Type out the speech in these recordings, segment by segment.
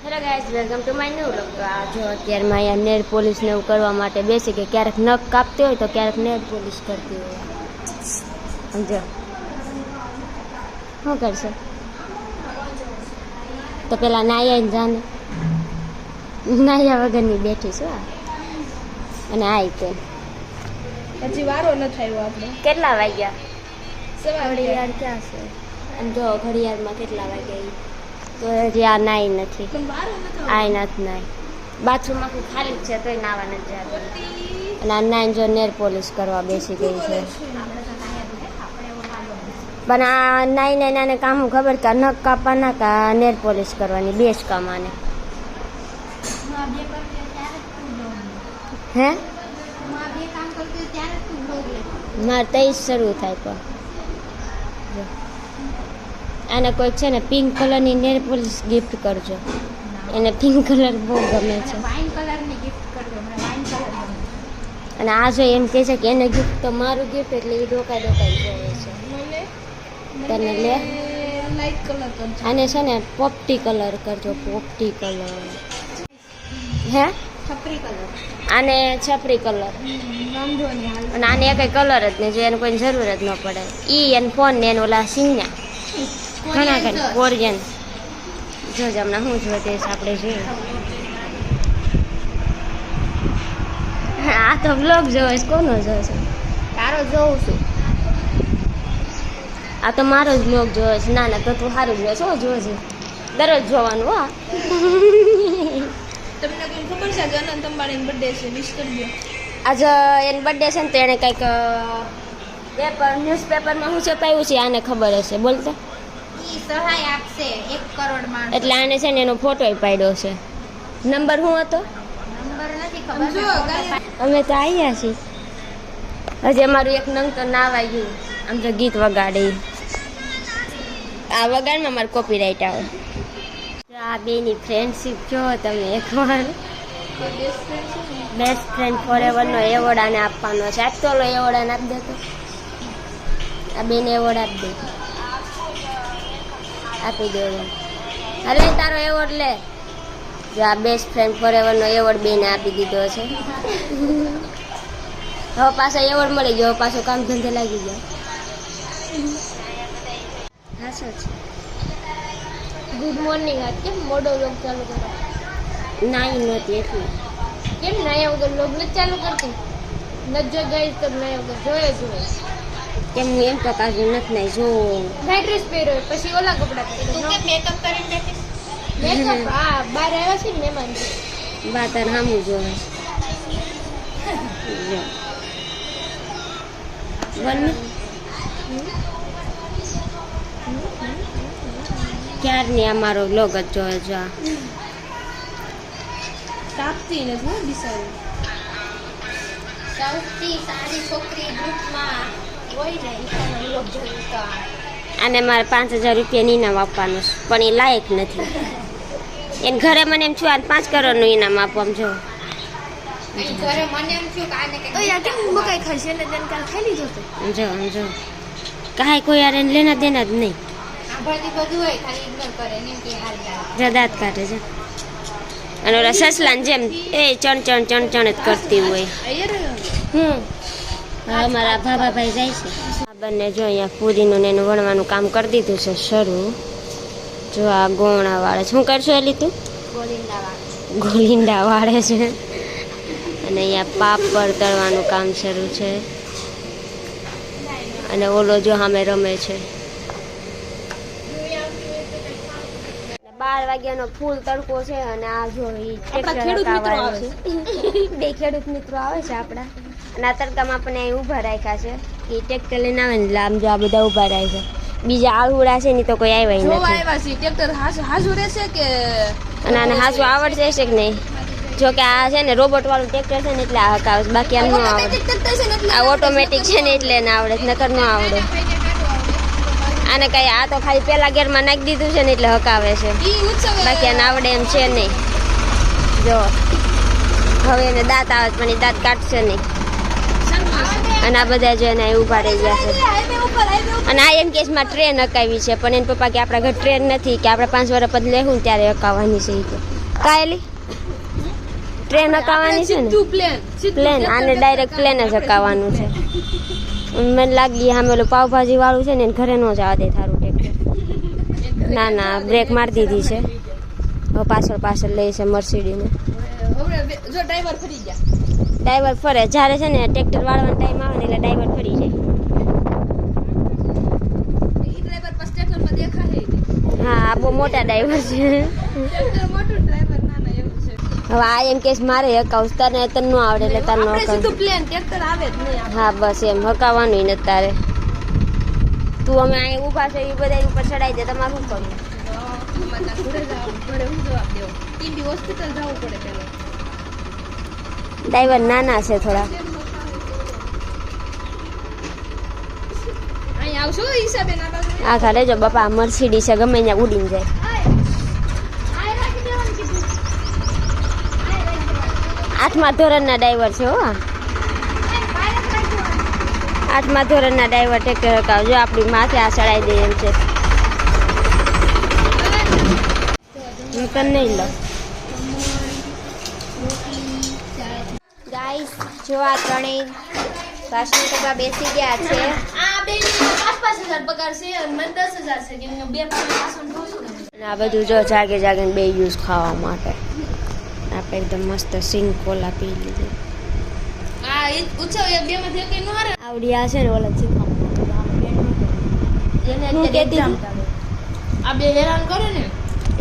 Hello guys, welcome to my new vlog. તો આ જો અત્યારમાં અહીંયા નેલ પોલિશ ને એવું કરવા માટે બેસી કે ક્યારેક નખ કાપતી હોય તો ક્યારેક નેલ પોલિશ કરતી હોય. સમજો શું કરશે? તો પેલા નાયા જાને નાયા વગરની બેઠી છું અને આ તે પછી વારો ન થયો આપણે. કેટલા વાગ્યા? ઘડિયાળ ક્યાં છે? અને જો ઘડિયાળમાં કેટલા વાગ્યા તો હજી આ નાઈ નથી. પણ વારો ન થયો. આ નથી નાઈ. બાથરૂમમાં ખાલી જ છે તોય નાવા નથી જતું. અને આ નાઈને જો નેલ પોલિશ કરવા બેસી ગઈ છે. પણ આ નાઈને નાને કામ ખબર કે નખ કાપવાના કા નેલ પોલિશ કરવાની બે જ કામ આને. હે મારે તઈ જ શરૂ થાય પણ આને કોઈક છે ને પિંક કલરની નેલ પોલિશ ગિફ્ટ કરજો. એને પિંક કલર બહુ ગમે છે. અને આ જો એમ કહે છે કે એને ગિફ્ટ તો મારું ગિફ્ટ એટલે એ ડોકાઈ જોવે છે. તને લે લાઈટ કલર કરજો. આને છે ને પોપટી કલર કરજો. પોપટી કલર હે છપરી કલર. આને છપરી કલર. વાંધો નહીં હાલ. અને આને કઈ કલર જ નહીં જો એને કોઈ જરૂર જ ન પડે. ઈ અને ફોન ને એને ઓલા સિંગના ઘણા ઘણા કોરિયન જોજે હમણાં શું જોતે આપણે જોઈએ. આ તો બ્લોગ જોવે છે. કોનો જોવે છે? તારો જોઉં છું. આ તો મારો જ બ્લોગ જોવે છે. ના ના તો તું સારું જોવે છે. શું જોવે છે? દરરોજ જોવાનું. હા તમને કોઈ ખબર છે કે અનંત અંબાણીનો બર્થડે છે? વિશ કરજો. આજે એનો બર્થડે છે ને તો એને કંઈક પેપર ન્યૂઝપેપરમાં શું છપાયું છે આને ખબર હશે. બોલતો સહાય આપશે 1 કરોડ માણસ. એટલે આને છે ને એનો ફોટો પાડ્યો છે. નંબર શું હતો? નંબર નથી ખબર. અમે તો આવ્યા છીએ. હજી અમારું એક નંગ તો ના વાગ્યું. આમ તો ગીત વગાડે. આ વગાડમાં મારે કોપીરાઇટ આવે. આ બેની ફ્રેન્ડશીપ જો તમે એકવાર બેસ્ટ ફ્રેન્ડ ફોર એવરનો એવોર્ડ આને આપવાનો છે. આપતો લો એવોર્ડ આને આપી દેતો. આ બેને એવોર્ડ આપી દે. આપી દેવો. અરે તારો એવોર્ડ લે. જો આ બેસ્ટ ફ્રેન્ડ ફોર એવરનો એવોર્ડ બેને આપી દીધો છે. હવે પાછો એવોર્ડ મળી ગયો. પાછો કામ ધંધે લાગી ગયો. હા શું છે? Good morning. આજ કેમ મોડો લોગ ચાલુ કરો? નાઈ નહોતી એટલું. કેમ નાયા વગર લોગ નથી ચાલુ કરતી? નજર ગઈ તો નાયા વગર જોયે. કેમ હું એમ તો કાજુ નથી નાઈ જો. નાઈટ ડ્રેસ પહેર્યો પછી ઓલા કપડા પહેર્યો. તું કે મેકઅપ કરીને બેઠી? મેકઅપ હા બહાર આવ્યા છે ને મહેમાન. બાતર સામું જોવે. જો બન ક્યારની અમારો બ્લોગ જ જોવે. જો આ તાપતી નથી હો બિસારી. સૌથી સારી છોકરી ગ્રુપમાં હોય ને ઈશાનો લોગ જોઈ તો આને મારે 5000 રૂપિયાનું ઇનામ આપવાનું છે પણ એ લાયક નથી. એને ઘરે મને એમ છું આ 5 કરોડનું ઇનામ આપવાનું. જો ઘરે મને એમ થયું કે આને કે ઓય કેમ મકાઈ ખાશે એટલે તેને કાલ ખાઈ લીધો તો. જો કાંઈ કોઈ યાર એને લેના દેના જ નહીં. સાંભળતી બધું હોય ખાલી ઇગ્નોર કરે ને એમ કે હાલ જો દાંત કાઢે છે. અને ઓલા સસલાને જેમ એ ચણ જ કરતી હોય. હવે અમારા ભાભાભાઈ જાય છે. આ બંને જો અહીંયા પૂરીનું ને એનું વણવાનું કામ કરી દીધું છે શરૂ. જો આ ગોણા વાળે છે. શું કરશું એલી તું? ગોલિંડા વાળે છે. અને અહીંયા પાપડ તળવાનું કામ શરૂ છે. અને ઓલો જો સામે રમે છે. 12 વાગ્યાનો ફૂલ તડકો છે. અને આ જો બે ખેડૂત મિત્રો આવે છે આપણા. અને આ તડકામાં આપણને અહીં ઊભા રાખ્યા છે. એ ટ્રેક્ટર લઈને આવે ને એટલે આમ જો આ બધા ઊભા રાખ્યા. બીજા આળુડા છે ને તો કોઈ આવ્યા નથી. ટ્રેક્ટર હાજુ રહેશે કે અને આને હાજુ આવડશે છે કે નહીં? જો કે આ છે ને રોબોટ વાળું ટ્રેક્ટર છે ને એટલે આ હકાવે છે. બાકી આમ ન આવડે. આ ઓટોમેટિક છે ને એટલે એને આવડે. નકર ન આવડે. આને કઈ આ તો ખાલી પેલા ગેરમાં નાખી દીધું છે ને એટલે હકાવે છે. બાકી આને આવડે એમ છે નહીં. જો હવે એને દાંત આવે પણ એ દાંત કાઢશે નહીં. અને આ બધા જો એને ઊભા રહી ગયા છે અને આ એમ કેસમાં ટ્રેન હકાવી છે પણ એના પપ્પા કે આપણા ઘર ટ્રેન નથી કે આપણે 5 વર્ષ પછી લેવું ને ત્યારે હકાવવાની છે કે કાયલી ટ્રેન હકાવવાની છે ને પ્લેન આને ડાયરેક્ટ પ્લેન જ હકાવવાનું છે મને લાગી સામે ઓલું પાવભાજી વાળું છે ને એને ઘરે ન જવા દે થારું ટ્રેક્ટર ના ના બ્રેક મારી દીધી છે હવે પાછળ લઈ છે મર્સિડીને ડ્રાઈવર ફરે જ્યારે છે ને ટ્રેક્ટર વાળવાનો ટાઈમ આવે ને એટલે ડ્રાઈવર ફરી જાય હા આ બહુ મોટા ડ્રાઈવર છે હવે આ એમ કેસ મારે હકાવું તને ન આવડે એટલે તને હા બસ એમ હકાવવાનું ને તારે તું અમે અહીં ઊભા છે એ બધા ઉપર ચડાવી દે તમારે શું કરવું ડ્રાઈવર નાના છે થોડા આ ઘરે જો બાપા મર્સિડીઝ છે ગમે ત્યાં ઉડીને જાય 8મા ધોરણના ડ્રાઈવર છે હો 8મા ધોરણના ડ્રાઈવર ટ્રેક્ટર હકાવજો આપણી માથે આ ચડાવી દે એમ છે હું તને નહીં લઉં ગાઈસ જો આ ત્રણેય ભાષણ કરવા બેસી ગયા છે આ બધું જો જાગે જાગીને બે યુઝ ખાવા માટે આપણે એકદમ મસ્ત સિંગ કોલા પી લીધી આવડી આ છે ને ઓલા હું કહેતી આ બે હેરાન કરે ને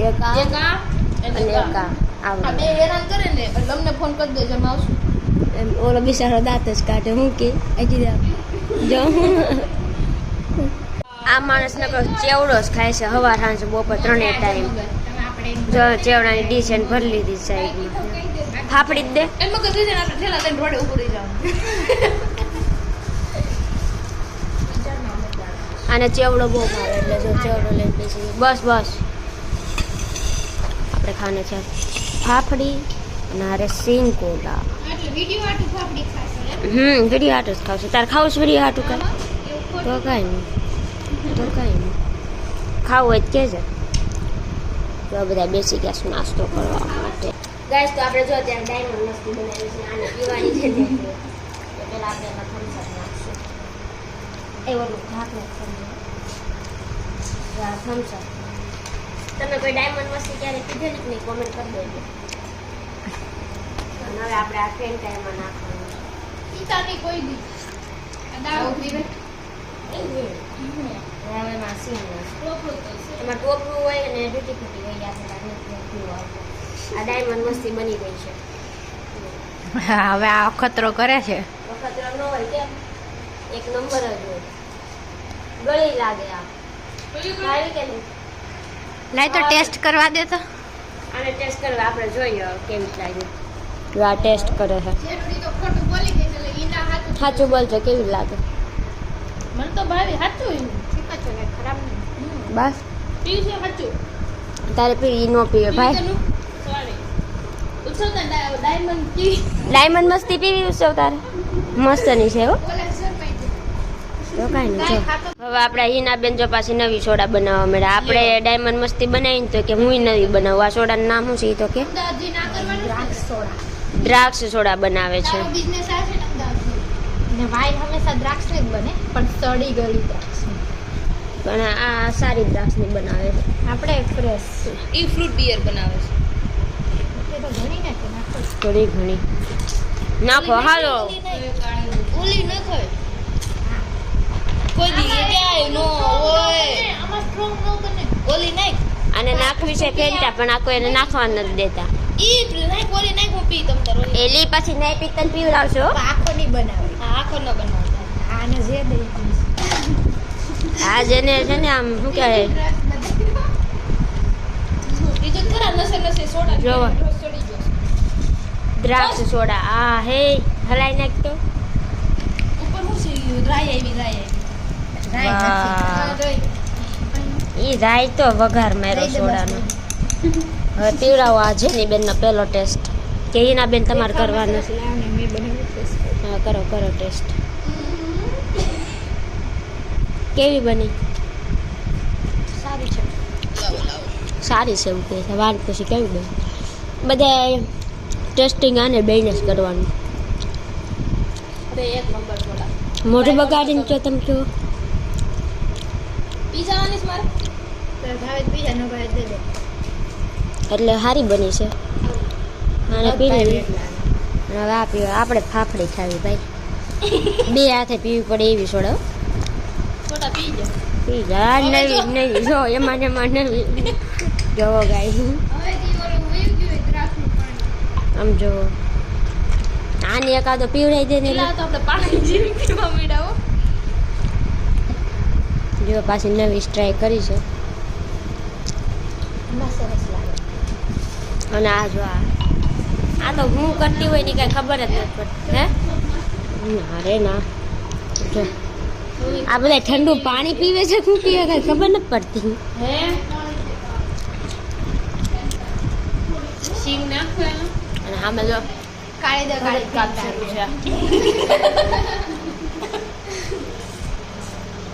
એક આ અને એક આ આ બે હેરાન કરે ને એટલે અમને ફોન કરી દેજો અમે આવશું ઓલો બિચારો દાંત જ કાઢે હું કે જો આ માણસ નકર ચેવડો જ ખાય છે હવાર સાંજ બપોર 3 ટાઈમ જો ચેવડાની ડીશ એને ભરી લીધી સાઈડમાં ફાફડી જ દે એમાં કદી છે આપણે ઠેલા લઈને રોડે ઉભું રહી જવાનું આને ચેવડો બહુ ભાવે એટલે જો ચેવડો લઈને બેસી બસ આપણે ખાને છે ફાફડી અને અરે સિંગ કોલા એટલે વિડિયો આટું ફાફડી ખાશે વિડીયો હાટું જ ખાવશે તારે ખાવું છે વિડીયો હાટું કાંઈ તો કાંઈ નહીં ખાવું હોય જ કહેજે તો બધા બેસી ગયા છે નાસ્તો કરવા માટે ગાઈસ તો આપણે જો ત્યાં ડાયમંડ મસ્તી બનાવી છે આને પીવાની છે તો પહેલાં આપણે એમાં થમ્સઅપ નાખશું એવો ઢાંકણ થમ્સઅપ તમે કોઈ ડાયમંડ મસ્તી ક્યારે પીધેલી જ નહીં કોમેન્ટ કરી દેજો અને હવે આપણે આ ફેન્ટા એમાં નાખવાનું ઈતાની કોઈ દી દાળ પીવે હવે એમાં સીન એમાં ટોપરું હોય અને ડૂટી ફૂટી હોય આ ડાયમંડ મસ્તી બની ગઈ છે હવે આ અખતરો કરે છે વખત ન હોય કેમ એક નંબર જ હોય ગળી લાગે આ સારી કે નહીં લાય તો ટેસ્ટ કરવા દે તો આને ટેસ્ટ કરવા આપણે જોઈએ કેમ લાગે જો આ ટેસ્ટ કરે છે જેટલી તો ખોટું બોલી ગઈ એટલે ઈના હાથું સાચું બોલજો કેવી લાગે મને તો ભાવે સાચું સાચું ને ખરાબ નહીં બસ પીવું છે સાચું તારે પી નો પીવે ભાઈ સોરી ઉછળતા ડાયમંડ કી ડાયમંડ મસ્તી પીવી ઉત્સવ તારે મસ્ત ની છે હો ઓલા સરપાઈ તો કાંઈ નહીં જો હવે આપણે હિનાબેન જો પાછી નવી સોડા બનાવવા મળ્યા આપણે ડાયમંડ મસ્તી બનાવીને તો કે હું નવી બનાવું આ સોડાનું નામ શું છે એ તો કે અમદાવાદથી ના કરવાનું દ્રાક્ષ સોડા દ્રાક્ષ સોડા બનાવે છે બિઝનેસ આ છે ને અમદાવાદથી ને વાઈન હંમેશા દ્રાક્ષની જ બને પણ સડી ગયેલી દ્રાક્ષ પણ આ સારી દ્રાક્ષની બનાવે છે આપણે ફ્રેશ ઈ ફ્રૂટ બિયર બનાવે છે એ તો ઘણી નાખી નાખો થોડી ઘણી નાખો હાલો ઓલી ન ખાય કોઈ દી ક્યાંય નો હોય આમાં સ્ટ્રોંગ નો બને ઓલી નાખ આને નાખવી છે ફેંટા પણ આ કોઈ એને નાખવા નથી દેતા ઈ નાખ ઓલી નાખ હું પી તમ તારો એલી પછી નહીં પીતન પીવડાવશો હો. આખો નહીં બનાવે આખો ન બનાવતા આને જે દઈ આ જેને છે ને આમ શું કહેવાય ઈ તો ખરા નસે નસે સોડા જોવો. ચડી ગયો દ્રાક્ષ સોડા આ હે હલાઈ નાખતો ઉપર હું છે ડ્રાય આવી વાહ. ઈ રાય તો વઘાર માર્યો સોડાનો હવે પીવડાવો આ જેની બેનનો પહેલો ટેસ્ટ કે એના બેન તમારે કરવાનો છે હા કરો ટેસ્ટ કેવી બની? સારી છે. સારી છે એવું કહે છે. વાર પછી કેવી બની? બધા ટેસ્ટિંગ આને બેને જ કરવાનું. અરે એક નંબર થોડા મોઢું બગાડીને તો તમે કહો પીઝા આની મારે તો ભાવે પીઝા નો ભાવે દે દે. એટલે સારી બની છે. આને પી લેવી. અને હવે આ પીવા આપણે ફાફડી ખાવી ભાઈ. બે હાથે પીવી પડે એવી સોડા થોડા પી જાય પી જા. નવી નવી જો એમાં ને એમાં નવી જોવો ગાય હવે દી ઓલું વયું ગયું દ્રાક્ષનું પાણી આમ જો આની એકાદો પીવડાઈ દે ને પેલા તો આપણે પાણી જેવી પીવા મીડાવો જો પાછી નવી ટ્રાય કરી છે. એમાં સરસ લાગે. અને આ જો આ તો હું કરતી હોય ને કાંઈ ખબર જ નથી પડતી હે. અરે ના જો આ બધા ઠંડુ પાણી પીવે છે શું પીવે કાંઈ ખબર નથી પડતી. હે સિંગ નાખો એનો અને આમાં જો કાળી દે કાળી કાપસું છે.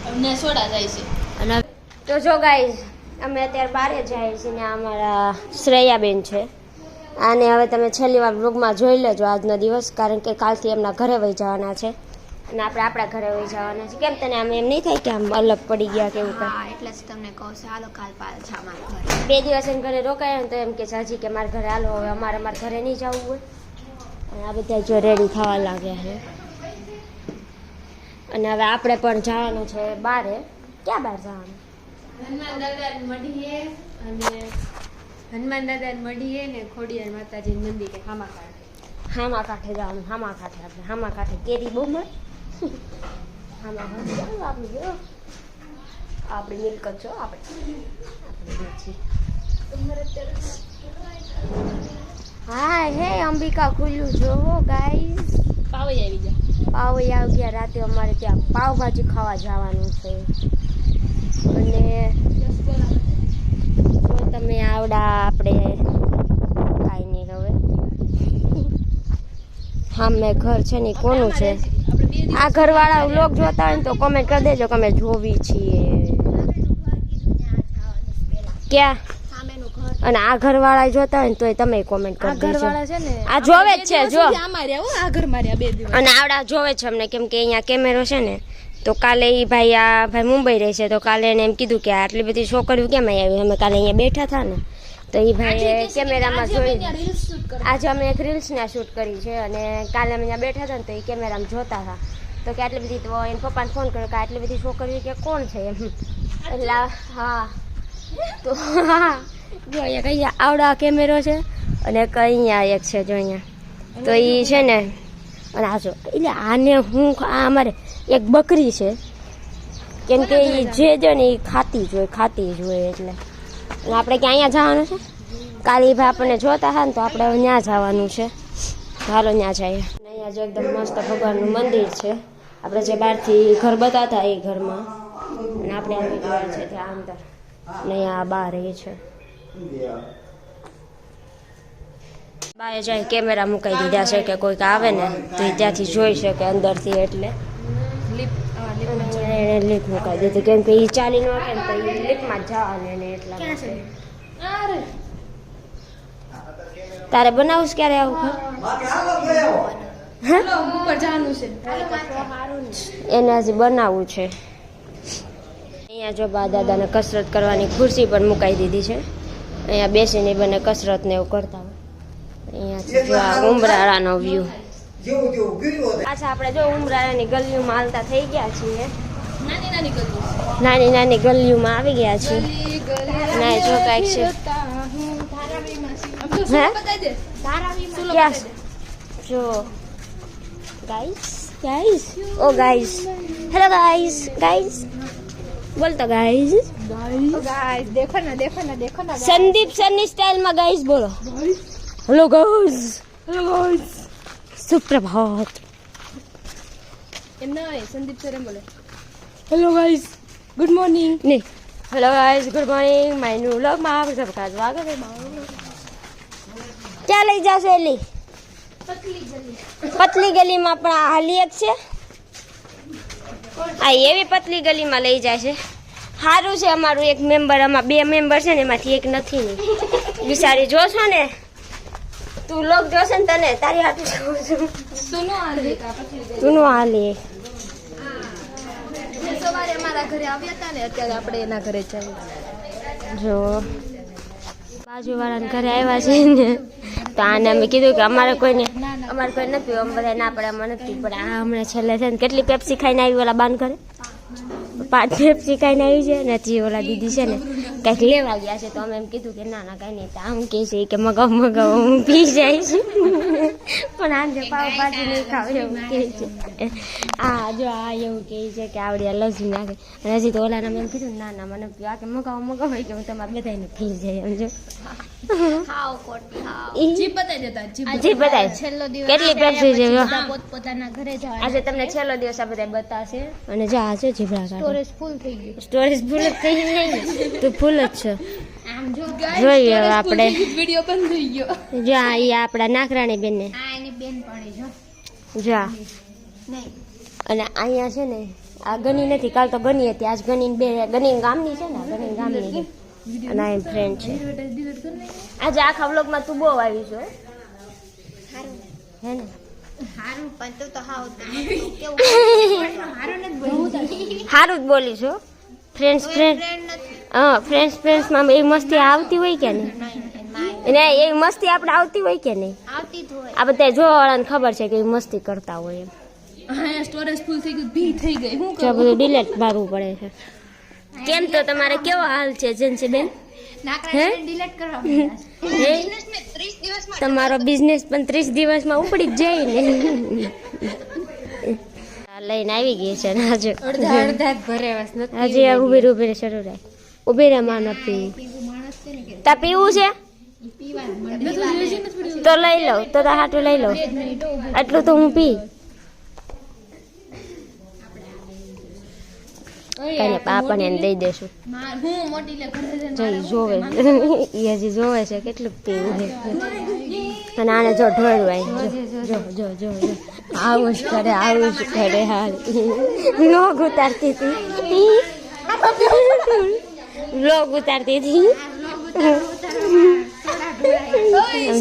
અમને સોડા જાય છે અને તો જો ગાઈઝ અમે અત્યારે બહાર જાય છીએ ને અમારા શ્રેયાબેન છે. આને હવે તમે છેલ્લી વાર વ્લોગમાં જોઈ લેજો આજનો દિવસ, કારણ કે કાલથી એમના ઘરે વહી જવાના છે અને આપણે આપણા ઘરે વહી જવાના છે. કેમ તને આમ એમ નહીં થાય કે આમ અલગ પડી ગયા કે એવું કાંઈ? હા એટલે જ તમને કહું છું હાલો કાલ પાછા મારા ઘરે. 2 દિવસ એમ ઘરે રોકાયા ને તો એમ કે હજી કે મારા ઘરે હાલો, હવે અમારે ઘરે નહીં જવું હોય. અને આ બધા જો રેડી થવા લાગ્યા છે. અને હવે આપણે પણ જવાનું છે બહાર. ક્યાં બહાર જવાનું? હનુમાન દાદા મઢીએ અને હનુમાન દાદા મઢીએ ને ખોડિયાર માતાજી મંદિર કે હામા કાઢે હામા કાંઠે જવાનું. હામા કાંઠે આપણે હામા કાંઠે કેરી બહુ મળે. હામા કાંઠે જવાનું આપણે. જો આપણી મિલકત છો આપણે. હા હે અંબિકા ખુલ્લું જોવો ગાઈસ. પાવઈ આવી જાય પાવઈ આવી ગયા. રાતે અમારે ત્યાં પાવભાજી ખાવા જવાનું છે. અને જો તમે આવડા આપણે કાંઈ નહીં હવે હા મેં ઘર છે ને કોનું છે? આ ઘરવાળા વ્લોગ જોતા હોય ને તો કોમેન્ટ કરી દેજો કે અમે જોવી છીએ ક્યાં. અને આ ઘરવાળા જોતા હોય ને તોય તમે કોમેન્ટ કરી દેજો. છે ને આ જોવે જ છે જો. આમાં રહ્યા આ ઘર માર્યા 2 દિવસ અને આવડા જોવે છે અમને, કેમ કે અહીંયા કેમેરો છે ને તો કાલે એ ભાઈ આ ભાઈ મુંબઈ રહે છે તો કાલે એને એમ કીધું કે આટલી બધી છોકરીઓ કેમ આવી? અમે કાલે અહીંયા બેઠા હતા ને તો એ ભાઈ કેમેરામાં જોઈ. આજે અમે એક રીલ્સના શૂટ કરી છે અને કાલે અમે અહીંયા બેઠા હતા ને તો એ કેમેરામાં જોતા હતા તો કે આટલી બધી, તો એને પપ્પાને ફોન કર્યો કે આટલી બધી છોકરીઓ કે કોણ છે એમ. એટલે હા તો હા જો અહીંયા કઈ આવડા કેમેરો છે અને એક અહીંયા એક છે જો અહીંયા. તો એ છે ને અને આ જો એટલે આને હું આ અમારે એક બકરી છે કેમ કે એ જે છે ને એ ખાતી જ હોય એટલે. અને આપણે ક્યાં અહીંયા જવાનું છે કાલે ભાઈ આપણને જોતા હતા ને તો આપણે ત્યાં જવાનું છે. હાલો ત્યાં જઈએ. અને અહીંયા જો એકદમ મસ્ત ભગવાનનું મંદિર છે. આપણે જે બહારથી ઘર બતાવતા એ ઘરમાં અને આપણે આવી ગયા છે ત્યાં અંદર અને અહીંયા બહાર એ છે. બાએ જાય કેમેરા મુકાઈ દીધા છે કે કોઈક આવે ને તો એ ત્યાંથી જોઈ શકે અંદરથી, એટલે એને લીપ મુકાઈ દીધી કેમ કે એ ચાલી ન શકે ને તો એ લીપમાં જ જવાનું એને એટલા. તારે બનાવું ક્યારે આવું ઘર? ઉપર જવાનું છે એને હજી બનાવવું છે. અહીંયા જો બા દાદાને કસરત કરવાની ખુરશી પણ મુકાઈ દીધી છે. અહીંયા બેસીને બંને કસરત ને એવું કરતા હોય. અહીંયાથી જો આ ઉમરાળાનો વ્યૂ. પાછા આપણે જો ઉમરાળાની ગલીઓમાં હાલતા થઈ ગયા છીએ. નાની ગલીઓમાં આવી ગયા છીએ. ના જો કાંઈક છે જો ગાઈસ ઓ ગાઈસ હેલો ગાઈસ બોલતો ગાઈસ देखो ना સંદીપ સરની સ્ટાઇલમાં ગાઈસ બોલો. હેલો ગાઈસ સુપ્રભાત. એમ ના હોય સંદીપ સર એમ બોલે હેલો ગાઈસ ગુડ મોર્નિંગ નહીં hello guys good morning my new વ્લોગમાં આપ સબકા સ્વાગત છે. ક્યાં લઈ જાશો એલી? પતલી ગલીમાં પણ હાલી એક છે આ એવી પતલી ગલીમાં લઈ જાય છે. સારું છે અમારું એક મેમ્બર, આમાં 2 મેમ્બર છે ને એમાંથી એક નથી ને બિચારી જોશો ને તું લોક જોશે ને તને તારી હાથું જોઉં છું તું નો હાલે. સવારે અમારા ઘરે આવ્યા હતા ને અત્યારે આપણે એના ઘરે જઈએ. જો બાજુવાળાના ઘરે આવ્યા છે ને તો આને અમે કીધું કે અમારે કોઈ નથી પીવું. અમે બધા ના પડે અમારે નથી પડે. આ હમણાં છેલ્લે છે ને કેટલી પેપ્સી ખાઈને આવી ઓલા બાન કરે 5 પેપ્સી ખાઈને આવી છે ને હજી ઓલા દીદી છે ને કંઈક લેવા ગયા છે તો અમે એમ કીધું કે ના ના કાંઈ નહીં. તો આમ કહે છે કે મગાવ હું પી જઈશ પણ આજે પાવભાજી નહીં ખાવ એવું કહે છે. આ જો આ એવું કહે છે કે આવડે લસી નાખે અને હજી તો ઓલાને મેં એમ કીધું ના ના મને આ કે મગાવ કે હું તમારે બધાને પી જાય એમ જો જી બતાય છેલ્લો દિવસ કેટલી પેપ્સી છે જો. પોતાના ઘરે જવા આજે તમને છેલ્લો દિવસ આ બધા બતાવશે અને જો આ છે જીભડા કાઢે સ્ટોરેજ ફૂલ થઈ ગયું. સ્ટોરેજ ફૂલ જ થઈ નહીં તું ફૂલ જ છે. આમ જો જોઈએ હવે આપણે વિડિયો બંધ થઈ ગયો. જો આ ઈ આપણા નાકરાણી બેન ને આ એની બેન પડી જો જો આ. નહીં અને અહીંયા છે ને આ ગની નથી, કાલ તો ગની હતી, આજ ગની ગામની છે ને, ગની ગામની છે અને આ ફ્રેન્ડ છે. આજે આખા વ્લોગમાં તું બહુ આવી છો હે ને. હારું પણ તું તો હાવ કેવું હારું નથી બોલવું. સારું જ બોલી છો. ફ્રેન્ડ્સ ફ્રેન્ડ નથી. હા ફ્રેન્ડ્સમાં એવી મસ્તી આવતી હોય કે નહીં? ને એવી મસ્તી આપણે આવતી હોય કે નહીં? આવતી જ હોય. આ બધા જોવાવાળાને ખબર છે કે એવી મસ્તી કરતા હોય એમ. હા સ્ટોરેજ ફૂલ થઈ ગયું, ભી થઈ ગઈ. હું જો બધું ડિલેટ મારવું પડે છે. કેમ તો તમારે કેવો હાલ છે જેન્સી બેન? નાકરા ડિલીટ કરવા પડ્યા છે. હે? બિઝનેસ મે 30 દિવસમાં તમારો બિઝનેસ પણ 30 દિવસમાં ઉપડી જ જાય ને. આ લઈને આવી ગઈ છે ને આજે અડધા જ ભરે બસ નથી હજી આ ઉભી શરૂ રહે. ઊભી રહે માં ન પીવું. પીવું માણસ છે ને કે તા પીવું છે પીવાનું મને તો લઈ લઉં, તો તાર હાટું લઈ લઉં. આટલું તો હું પી. કઈને પાપાને એને દઈ દેશું. હું મોટી લે ઘરે જઈને જો ઈ જોવે એ હજી જોવે છે કેટલું પીવું છે. અને આને જો ઢોળ્યું આઈ જો જો જો જો આવું જ કરે હાલ. લોગ ઉતારતી હતી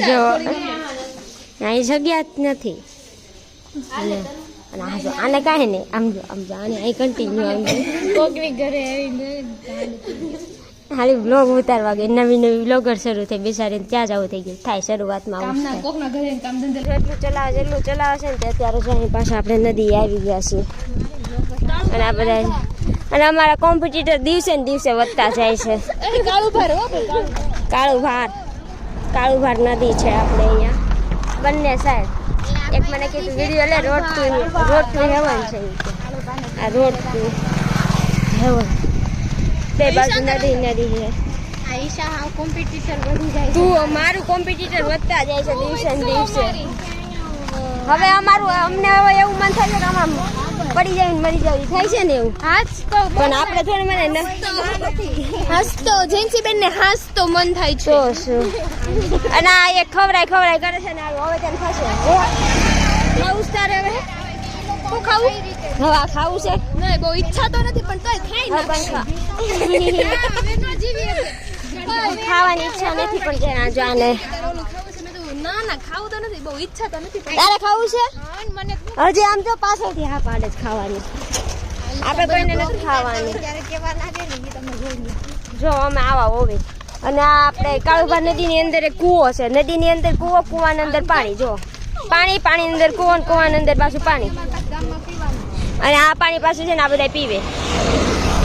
જો અહીં જગ્યા જ નથી. અને આ જો આને કાંઈ નહીં આમ જો આને અહીં કન્ટિન્યુ આમ કોકની ઘરે આવીને હાલી બ્લોગ ઉતારવા ગઈ. નવી બ્લોગર શરૂ થઈ બિચારીને ત્યાં જવું થઈ ગયું થાય શરૂઆતમાં આવું જ થાય. કોકના ઘરે કામ ધંધે જેટલું ચલાવે છે ને તે અત્યારે જો અહીં પાછા આપણે નદી આવી ગયા છીએ અને આ બધા અને અમારા કોમ્પિટિટર દિવસે ને દિવસે વધતા જાય છે. કાળુભાર નદી છે આપણે અહીંયા બંને સાઈડ. એક મને કીધું વિડીયો લે રોડ ટુ હેવન છે આ રોડ ટુ હેવન બે બાજુ નદી છે. આઈશા હાવ કોમ્પિટિટર વધી જાય છે. તું મારું કોમ્પિટિટર વધતા જાય છે દિવસે ને દિવસે. હવે અમને હવે એવું મન થાય છે કે આમાં પડી જાય મરી જાય થાય છે ને એવું. પણ આપણે થોડું મને હસતો જેન્સીબેન ને હસતો મન થાય છે. તો શું અને આ એક ખવરાય કરે છે ને હવે તેને ખસે ખાવું તારે હવે હું ખાવું હવે આ ખાવું છે નહીં બહુ ઈચ્છા તો નથી પણ તોય ખાઈ હવે પણ ખાવાની ઈચ્છા નથી પણ ત્યાં જો આને ના ખાવું તો નથી બહુ ઈચ્છા તો નથી તારે ખાવું છે મને હજી આમ તો પાછળથી હા પાડે જ ખાવાની. આપણે કોઈને નથી ખાવાની. ત્યારે કેવા લાગે ને એ તમે જોઈ લો. જો અમે આવા હોવે અને આ આપણે કાળુભા નદીની અંદર એક કૂવો છે. નદીની અંદર કૂવો, કૂવાની અંદર પાણી. જો પાણીની અંદર કૂવો, કૂવાની અંદર પાછું પાણી. અને આ પાણી પાછું છે ને આ બધા પીવે.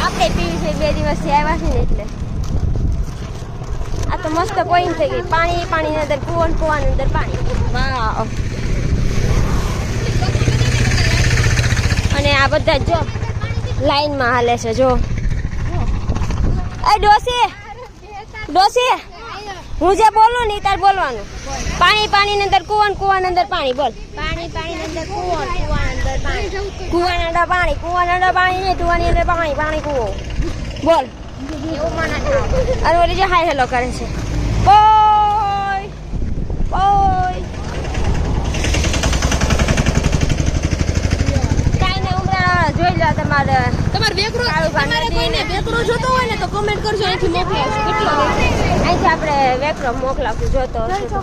આપણે પીવી છે 2 દિવસથી આવ્યા છે ને એટલે. આ તો મસ્ત પોઈન્ટ થઈ ગઈ. પાણીની અંદર કૂવો, કૂવાની અંદર પાણી. વાહ. અને આ બધા જો લાઈનમાં હાલે છે જો. એ ડોસી હું જે બોલું ને તાર બોલવાનું. પાણીની અંદર કૂવો, કૂવાની અંદર પાણી. બોલ પાણીની અંદર કૂવો કૂવાની અંદર પાણી કૂવાની અંદર પાણી. કૂવાની અંદર પાણી નહીં, કૂવાની અંદર પાણી કૂવો. બોલ એવું મને ખાવ અને ઓલી જે હાય હેલો કરે છે કાંઈ નહીં ઉમરાળા જોઈ લો તમારે કોઈને વેકરો જોતો હોય ને તો કમેન્ટ કરજો, અહીંથી મોકલાવશું. કેટલો અહીંથી આપણે વેકરો મોકલાવશું જોતો હશે તો.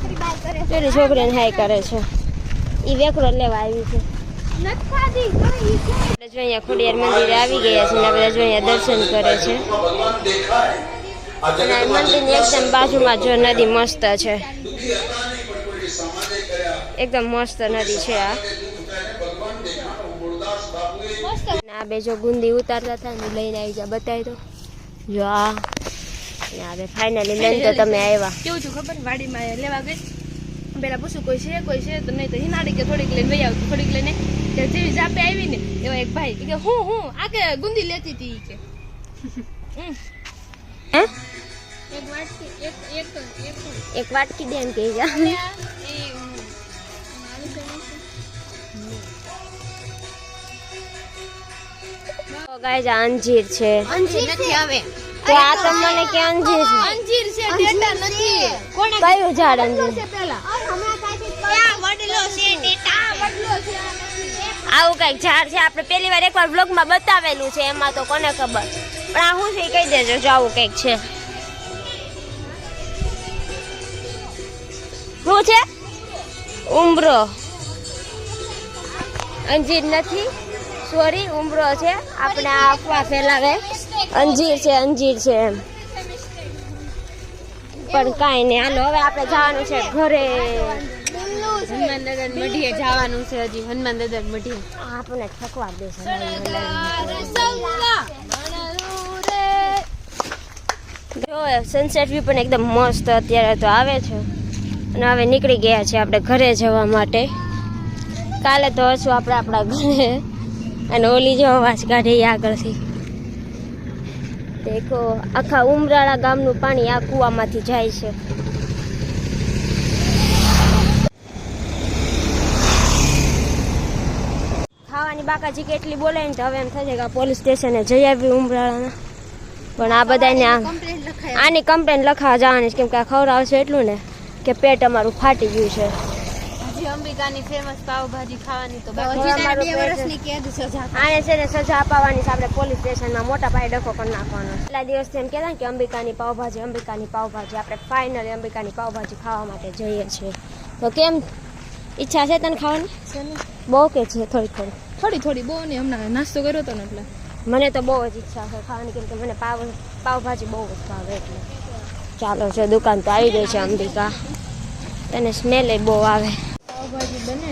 પેલી છોકરીને હાય કરે છે, એ વેકરો લેવા આવી છે. આપણે જો અહીંયા ખોડિયાર મંદિરે આવી ગયા છે ને આપણે જો અહીંયા દર્શન કરે છે. અને આ મંદિરની એકદમ બાજુમાં જો નદી મસ્ત છે, એકદમ મસ્ત નદી છે આ. આ બે જો ગુંદી ઉતારતા હતા ને લઈને આવી ગયા, બતાવી દો જો આ. હવે ફાઇનલી લઈને તો તમે આવ્યા. કેવું છું ખબર, વાડીમાં લેવા ગઈ, પેલા પૂછું કોઈ છે તો નહીં તો હિનાડી કે થોડીક લઈને વહી આવતી, થોડીક લઈને જેવી જાપે આવી ને એવા એક ભાઈ કે હું આ કે ગુંદી લેતી હતી કે એક વાટકી દે એમ કહી જા. ગાઈસ આ અંજીર છે. અંજીર નથી આવે. તો આ તો મને કે અંજીર છે. અંજીર છે, ટેટા નથી. કોણે કયું ઝાડ અંજીર? પેલા વડલો છે ટેટા વડલો છે. આવું કઈક ઝાડ છે. આપણે પહેલી વાર એકવાર વ્લોગમાં બતાવેલું છે, એમાં તો કોને ખબર. પણ આ શું છે એ કહી દેજો જો આવું કઈક છે. શું છે? ઉમરો. અંજીર નથી, સોરી ઉમરો છે. આપણે આ અફવા ફેલાવે અંજીર છે એમ. પણ કાંઈ નહીં, હાલો હવે આપણે જવાનું છે ઘરે. હનુમાન દાદા મઢીએ જવાનું છે હજી. હનુમાન દાદા મઢીએ આપણને થકવા દેશે. જો સનસેટ વ્યૂ પણ એકદમ મસ્ત અત્યારે તો આવે છે. અને હવે નીકળી ગયા છે આપણે ઘરે જવા માટે. કાલે તો હશું આપણે આપણા ઘરે. અને ઓલી જો અવાજ કાઢે આગળથી. દેખો આખા ઉમરાળા ગામનું પાણી આ કૂવામાંથી જાય છે. ખાવાની બાકાજી કેટલી બોલે ને તો હવે એમ થાય છે કે પોલીસ સ્ટેશને જઈ આવી ઉમરાળાના. પણ આ બધાને આની કમ્પ્લેન લખાવા જવાની છે, કેમ કે આ ખવડાવશે એટલું ને કે પેટ અમારું ફાટી ગયું છે. હજી અંબિકાની ફેમસ પાવભાજી ખાવાની તો આને છે ને સજા અપાવવાની છે આપણે પોલીસ સ્ટેશનમાં. મોટા પાયે ડખો કરી નાખવાનો. એટલા દિવસથી એમ કહેતા ને કે અંબિકાની પાવભાજી. આપણે ફાઇનલી અંબિકાની પાવભાજી ખાવા માટે જઈએ છીએ. તો કેમ ઈચ્છા છે તને ખાવાની? બહુ કે છે? થોડી બહુ ને. હમણાં નાસ્તો કર્યો હતો ને એટલે મને તો બહુ જ ઈચ્છા છે ખાવાની, કેમ કે મને પાવભાજી બહુ જ ભાવે એટલે. ચાલો છે, દુકાન તો આવી ગઈ છે અંબિકા. તને સ્મેલ બહુ આવે. પાવભાજી બને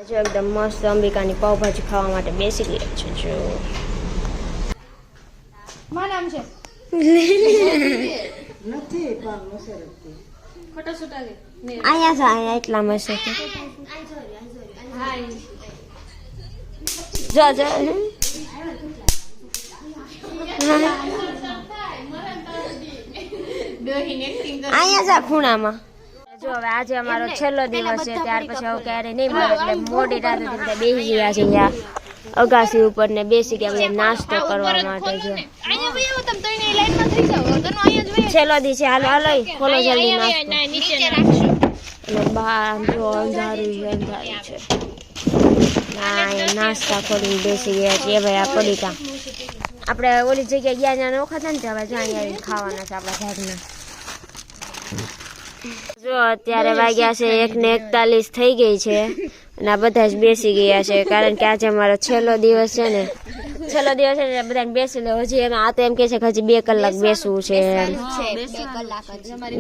જો એકદમ મસ્ત અંબિકાની પાવભાજી ખાવા માટે બેસી ગયા છે. જો મારું નામ છે અહીંયા એટલા મસ્ત છે. જો અહીંયા જા ખૂણામાં. જો હવે આજે અમારો છેલ્લો દિવસ છે, ત્યાર પછી હવે ક્યારે નહીં મળે એટલે મોડી રાતે બધા બેસી ગયા છે અહીંયા અગાસી ઉપર ને બેસી ગયા બધા નાસ્તો કરવા માટે. જો છેલ્લો દિવસ છે. હાલો ખોલો જલ્દી નાસ્તો. અને બહાર જો અંધારું છે. નાસ્તા ખોલીને બેસી ગયા છીએ. ભાઈ આ પડીકા આપણે ઓલી જગ્યાએ ગયા ત્યાં નોખા હતા ને હવે જાણી આવીને ખાવાના છે આપણા ઘરના. જો અત્યારે વાગ્યા છે 1:41 થઈ ગઈ છે અને આ બધા જ બેસી ગયા છે, કારણ કે આજે અમારો છેલ્લો દિવસ છે ને. બધાને બેસી લે. હજી એમ આ તો એમ કે છે કે હજી 2 કલાક બેસવું છે.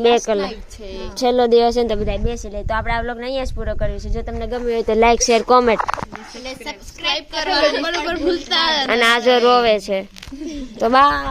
2 કલાક છેલ્લો દિવસ છે ને તો બધા બેસી લે. તો આપણે આ વ્લોગને અહીંયા જ પૂરો કર્યું છે. જો તમને ગમ્યું હોય તો લાઈક, શેર, કોમેન્ટ સબસ્ક્રાઇબ કરવાનું બરોબર ભૂલતા. અને આ જો રોવે છે તો બાય.